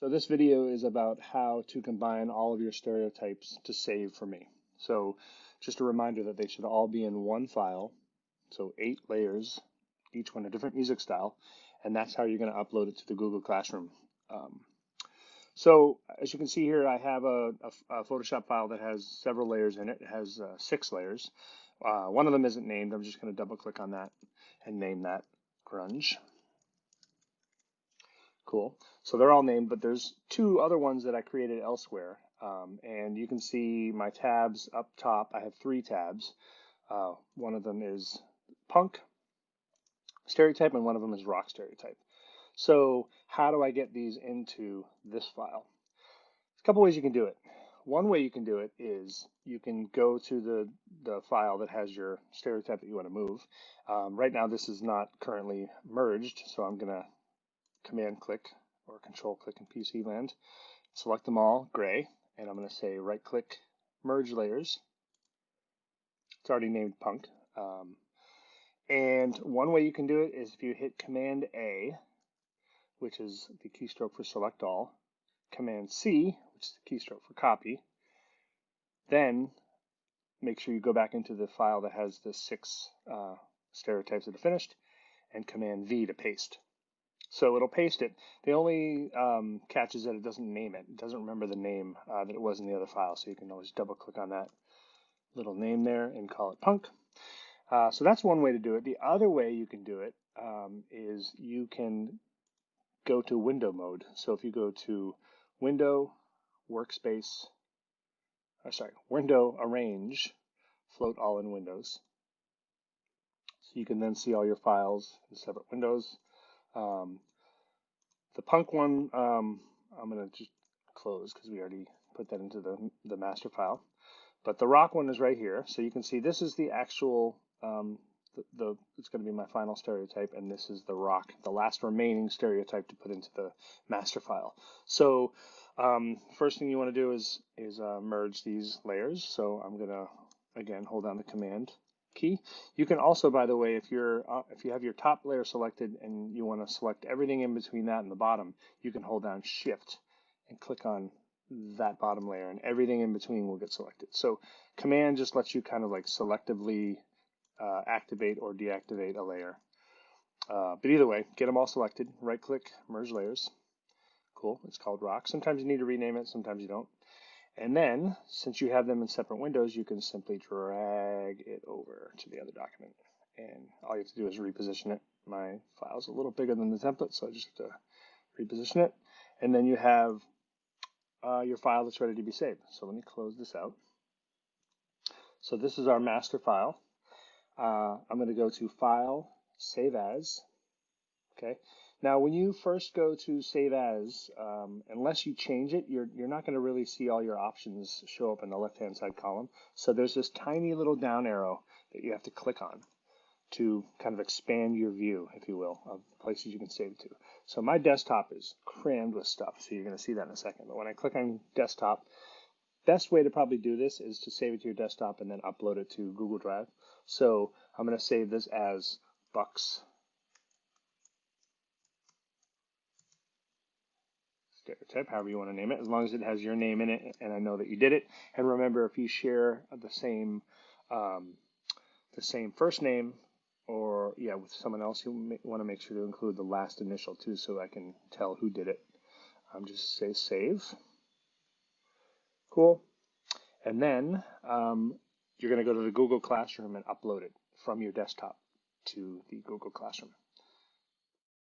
So this video is about how to combine all of your stereotypes to save for me. So just a reminder that they should all be in one file. So 8 layers, each one a different music style, and that's how you're going to upload it to the Google Classroom. So as you can see here, I have a Photoshop file that has several layers in it. It has 6 layers. One of them isn't named. I'm just going to double click on that and name that Grunge. Cool. So they're all named, but there's 2 other ones that I created elsewhere. And you can see my tabs up top. I have 3 tabs. One of them is punk stereotype, and one of them is rock stereotype. So how do I get these into this file? There's a couple ways you can do it. One way you can do it is you can go to the file that has your stereotype that you want to move. Right now this is not currently merged, so I'm going to Command click or Control click in PC land, select them all gray, and I'm going to say right click, merge layers. It's already named punk. And one way you can do it is if you hit Command A, which is the keystroke for select all, Command C, which is the keystroke for copy, then make sure you go back into the file that has the 6 stereotypes that are finished, and Command V to paste. So it'll paste it. The only catch is that it doesn't name it. It doesn't remember the name that it was in the other file, so you can always double click on that little name there and call it punk. So that's one way to do it. The other way you can do it is you can go to window mode. So if you go to Window, Workspace, Window, Arrange, Float All in Windows. So you can then see all your files in separate windows. The punk one, I'm going to just close because we already put that into the master file. But the rock one is right here. So you can see this is the actual, it's going to be my final stereotype, and this is the rock, the last remaining stereotype to put into the master file. So first thing you want to do is merge these layers. So I'm going to, again, hold down the Command key. You can also, by the way, if you have your top layer selected and you want to select everything in between that and the bottom, you can hold down Shift and click on that bottom layer, and everything in between will get selected. So Command just lets you kind of like selectively activate or deactivate a layer. But either way, get them all selected, right click, merge layers. Cool, it's called rock. Sometimes you need to rename it, sometimes you don't. And then, since you have them in separate windows, you can simply drag it over to the other document. And all you have to do is reposition it. My file's a little bigger than the template, so I just have to reposition it. And then you have your file that's ready to be saved. So let me close this out. So this is our master file. I'm going to go to File, Save As. Okay. Now, when you first go to Save As, unless you change it, you're not going to really see all your options show up in the left-hand side column. So there's this tiny little down arrow that you have to click on to kind of expand your view, if you will, of places you can save it to. So my desktop is crammed with stuff, so you're going to see that in a second. But when I click on desktop, best way to probably do this is to save it to your desktop and then upload it to Google Drive. So I'm going to save this as Bucks stereotype, however you want to name it, as long as it has your name in it and I know that you did it. And remember, if you share the same first name or with someone else, you want to make sure to include the last initial too, so I can tell who did it. Just say save. Cool. And then you're going to go to the Google Classroom and upload it from your desktop to the Google Classroom.